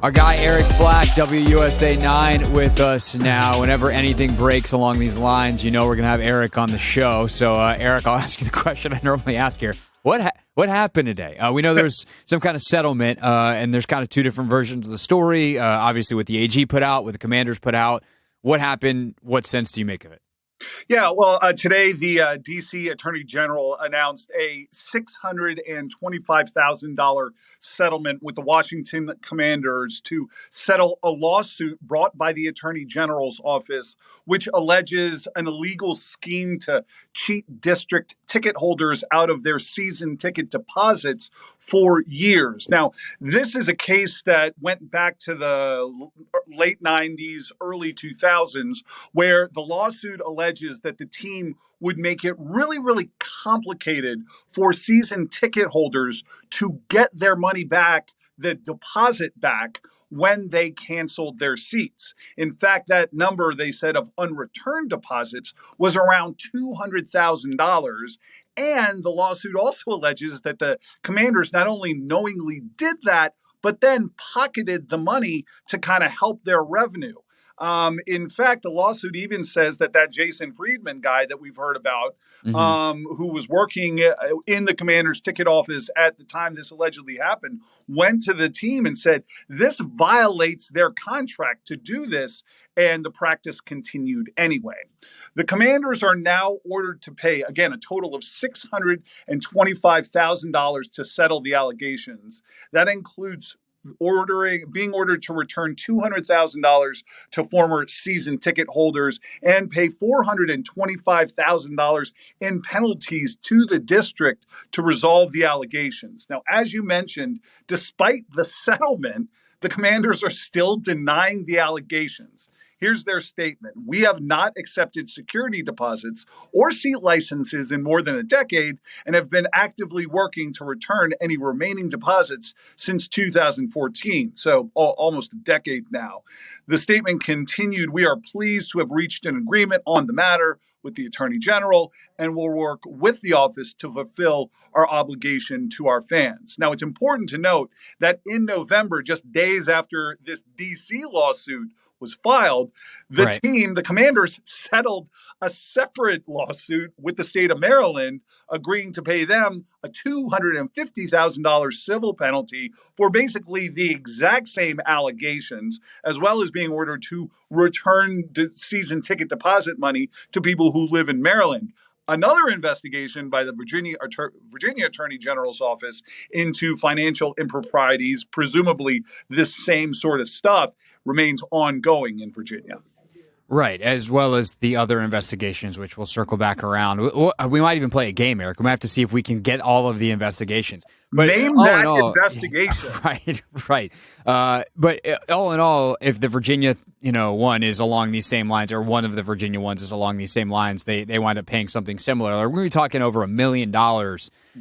Our guy Eric Flack, WUSA9, with us now. Whenever anything breaks along these lines, you know we're going to have Eric on the show. So, Eric, I'll ask you the question I normally ask here. What happened today? We know there's some kind of settlement, and there's kind of two different versions of the story. Obviously, what the AG put out, what the Commanders put out. What happened? What sense do you make of it? Yeah, well, today the D.C. Attorney General announced a $625,000 settlement with the Washington Commanders to settle a lawsuit brought by the Attorney General's office, which alleges an illegal scheme to cheat district ticket holders out of their season ticket deposits for years. Now, this is a case that went back to the late 90s, early 2000s, where the lawsuit alleges that the team would make it really, really complicated for season ticket holders to get their money back, the deposit back, when they canceled their seats. In fact, that number, they said, of unreturned deposits was around $200,000. And the lawsuit also alleges that the Commanders not only knowingly did that, but then pocketed the money to kind of help their revenue. In fact, the lawsuit even says that Jason Friedman guy that we've heard about, who was working in the Commander's ticket office at the time this allegedly happened, went to the team and said, this violates their contract to do this. And the practice continued anyway. The Commanders are now ordered to pay, again, a total of $625,000 to settle the allegations. That includes being ordered to return $200,000 to former season ticket holders and pay $425,000 in penalties to the district to resolve the allegations. Now, as you mentioned, despite the settlement, the Commanders are still denying the allegations. Here's their statement. We have not accepted security deposits or seat licenses in more than a decade and have been actively working to return any remaining deposits since 2014. So almost a decade now. The statement continued, we are pleased to have reached an agreement on the matter with the Attorney General and will work with the office to fulfill our obligation to our fans. Now, it's important to note that in November, just days after this D.C. lawsuit was filed, the Commanders settled a separate lawsuit with the state of Maryland, agreeing to pay them a $250,000 civil penalty for basically the exact same allegations, as well as being ordered to return season ticket deposit money to people who live in Maryland. Another investigation by the Virginia Attorney General's office into financial improprieties, presumably this same sort of stuff, remains ongoing in Virginia. Right, as well as the other investigations, which we'll circle back around. We might even play a game, Eric. We might have to see if we can get all of the investigations. But Name that investigation. Right. But all in all, if the Virginia, one is along these same lines, or one of the Virginia ones is along these same lines, they wind up paying something similar. We're going to be talking over $1 million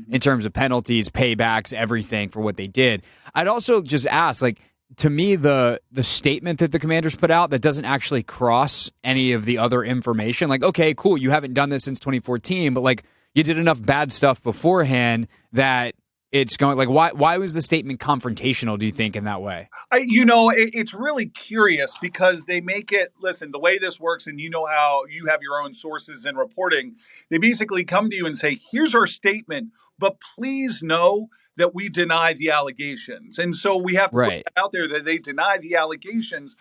in terms of penalties, paybacks, everything for what they did. I'd also just ask, to me, the statement that the Commanders put out that doesn't actually cross any of the other information. Okay, cool, you haven't done this since 2014, but you did enough bad stuff beforehand that it's going. Why was the statement confrontational, do you think, in that way? It's really curious because they make it, listen, the way this works, and how you have your own sources in reporting, they basically come to you and say, here's our statement, but please know that we deny the allegations. And so we have to put that out there that they deny the allegations,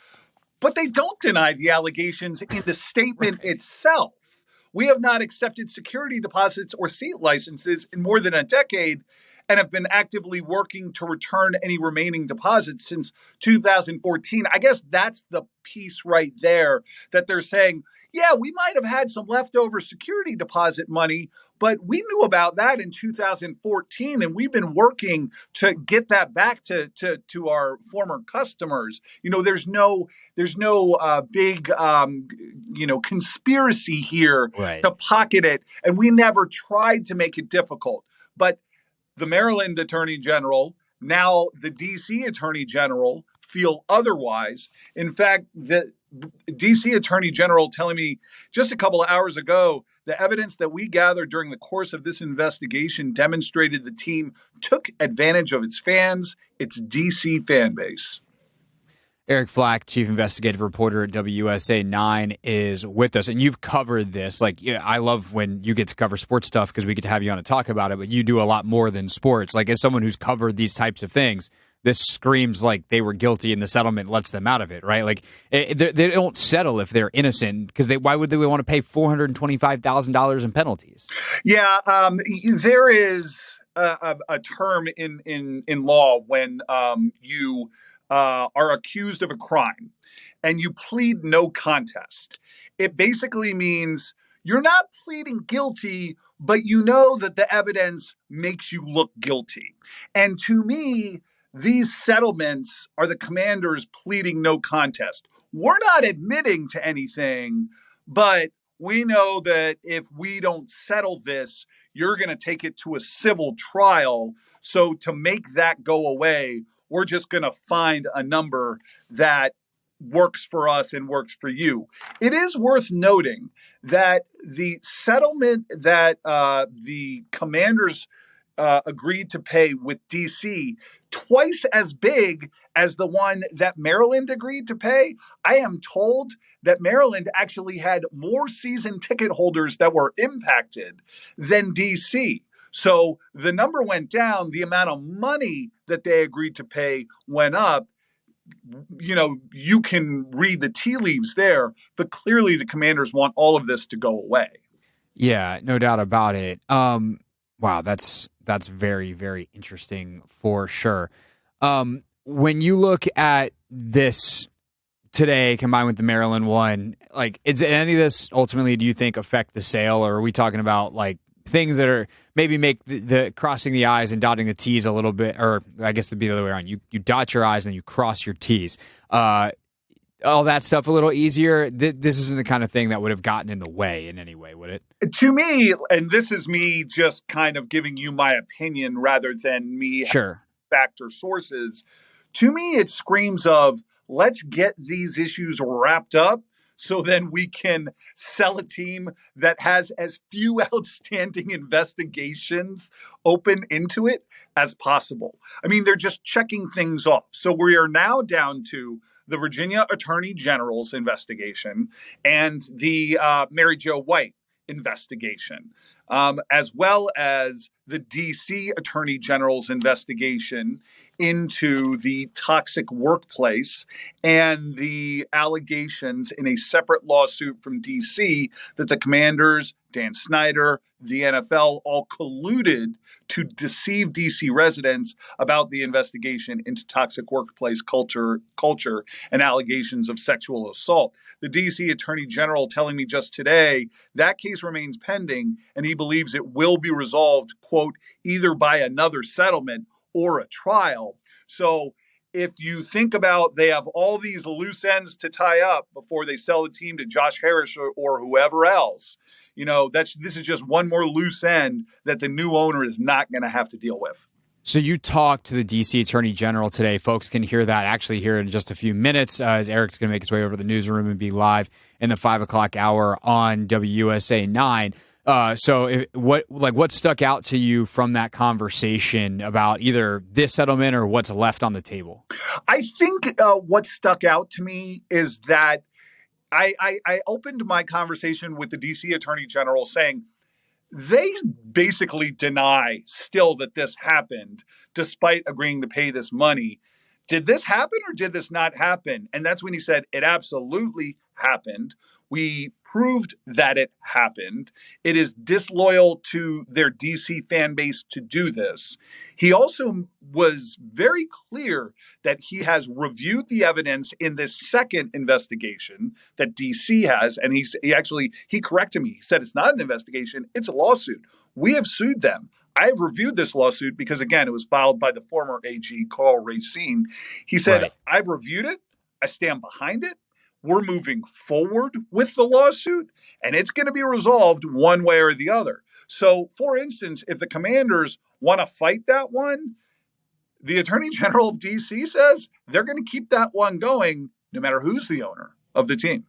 but they don't deny the allegations in the statement itself. We have not accepted security deposits or seat licenses in more than a decade and have been actively working to return any remaining deposits since 2014. I guess that's the piece right there that they're saying, yeah, we might have had some leftover security deposit money, but we knew about that in 2014, and we've been working to get that back to our former customers. There's no big conspiracy here to pocket it, and we never tried to make it difficult. But the Maryland Attorney General, now the D.C. Attorney General, feel otherwise. In fact, the D.C. Attorney General telling me just a couple of hours ago, the evidence that we gathered during the course of this investigation demonstrated the team took advantage of its fans, its D.C. fan base. Eric Flack, chief investigative reporter at WUSA9, is with us, and you've covered this. Like, yeah, I love when you get to cover sports stuff because we get to have you on to talk about it, but you do a lot more than sports. Like, as someone who's covered these types of things, this screams like they were guilty and the settlement lets them out of it, right? Like, they don't settle if they're innocent because why would they want to pay $425,000 in penalties? Yeah, there is a term in law when you are accused of a crime and you plead no contest. It basically means you're not pleading guilty, but you know that the evidence makes you look guilty. And to me, these settlements are the commanders pleading no contest. We're not admitting to anything, but we know that if we don't settle this, you're going to take it to a civil trial. So to make that go away, we're just going to find a number that works for us and works for you. It is worth noting that the settlement that the commanders agreed to pay with DC, twice as big as the one that Maryland agreed to pay. I am told that Maryland actually had more season ticket holders that were impacted than DC. So the number went down, the amount of money that they agreed to pay went up. You know, you can read the tea leaves there, but clearly the commanders want all of this to go away. Yeah, no doubt about it. Wow, that's very, very interesting for sure. When you look at this today combined with the Maryland one, like, is any of this ultimately, do you think, affect the sale, or are we talking about like things that are maybe make the crossing the I's and dotting the T's a little bit, or I guess it'd be the other way around. You dot your I's and you cross your T's. All that stuff a little easier. This isn't the kind of thing that would have gotten in the way in any way, would it? To me, and this is me just kind of giving you my opinion rather than me sure fact or sources. To me, it screams of let's get these issues wrapped up so then we can sell a team that has as few outstanding investigations open into it as possible. I mean, they're just checking things off. So we are now down to the Virginia Attorney General's investigation and the Mary Jo White investigation, as well as the DC Attorney General's investigation into the toxic workplace and the allegations in a separate lawsuit from DC that the commanders, Dan Snyder, the NFL, all colluded to deceive DC residents about the investigation into toxic workplace culture and allegations of sexual assault. The DC Attorney General telling me just today that case remains pending and he believes it will be resolved, quote, either by another settlement or a trial. So if you think about they have all these loose ends to tie up before they sell the team to Josh Harris or whoever else, you know, this is just one more loose end that the new owner is not going to have to deal with. So you talked to the D.C. Attorney General today. Folks can hear that actually here in just a few minutes as Eric's going to make his way over to the newsroom and be live in the 5 o'clock hour on WUSA 9. What stuck out to you from that conversation about either this settlement or what's left on the table? I think what stuck out to me is that I opened my conversation with the D.C. Attorney General saying, they basically deny still that this happened, despite agreeing to pay this money. Did this happen or did this not happen? And that's when he said it absolutely happened. We proved that it happened. It is disloyal to their DC fan base to do this. He also was very clear that he has reviewed the evidence in this second investigation that DC has. And he corrected me. He said it's not an investigation, it's a lawsuit. We have sued them. I have reviewed this lawsuit because, again, it was filed by the former AG, Carl Racine. He said, right. I've reviewed it. I stand behind it. We're moving forward with the lawsuit, and it's going to be resolved one way or the other. So, for instance, if the commanders want to fight that one, the Attorney General of D.C. says they're going to keep that one going no matter who's the owner of the team.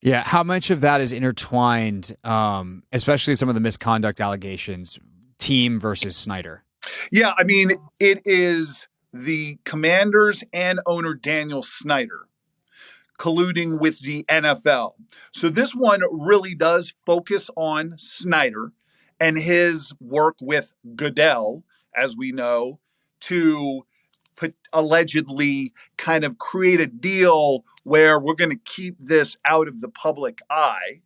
Yeah, how much of that is intertwined, especially some of the misconduct allegations, team versus Snyder? Yeah, I mean, it is the Commanders and owner Daniel Snyder colluding with the NFL. So this one really does focus on Snyder and his work with Goodell, as we know, to allegedly kind of create a deal where we're going to keep this out of the public eye.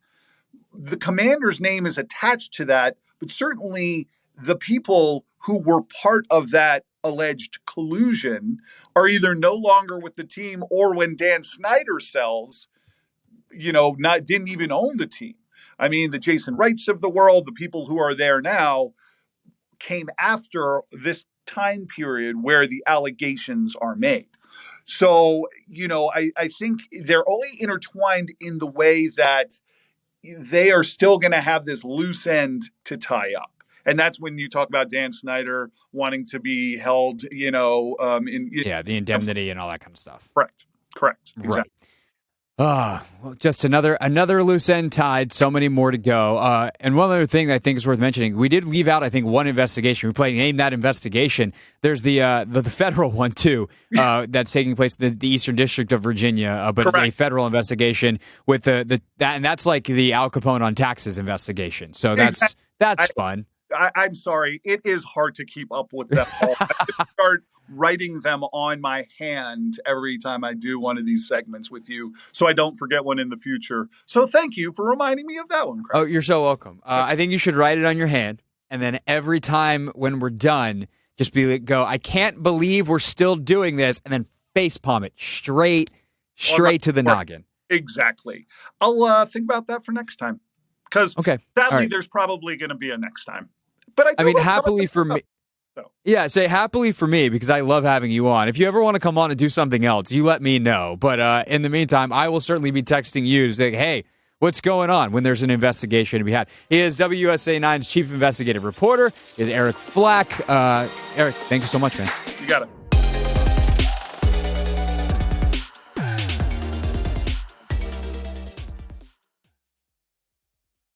The Commander's name is attached to that, but certainly the people who were part of that alleged collusion are either no longer with the team, or when Dan Snyder sells, didn't even own the team. I mean, the Jason Wrights of the world, the people who are there now, came after this time period where the allegations are made. So, I think they're only intertwined in the way that they are still going to have this loose end to tie up. And that's when you talk about Dan Snyder wanting to be held, the indemnity and all that kind of stuff. Correct. Right. Exactly. Well, just another loose end tied. So many more to go. And one other thing I think is worth mentioning: we did leave out, I think, one investigation. We name that investigation. There's the federal one too, that's taking place in the Eastern District of Virginia, but Correct. A federal investigation with and that's like the Al Capone on taxes investigation. So that's fun. I'm sorry. It is hard to keep up with them all. I just start writing them on my hand every time I do one of these segments with you, so I don't forget one in the future. So thank you for reminding me of that one, Craig. Oh, you're so welcome. I think you should write it on your hand, and then every time when we're done, just go, I can't believe we're still doing this, and then facepalm it straight to the noggin. Exactly. I'll think about that for next time. Because sadly, there's probably going to be a next time. But I mean, happily for me. So. Yeah, say happily for me, because I love having you on. If you ever want to come on and do something else, you let me know. But in the meantime, I will certainly be texting you to say, hey, what's going on when there's an investigation to be had. He is WUSA9's chief investigative reporter, is Eric Flack. Eric, thank you so much, man. You got it.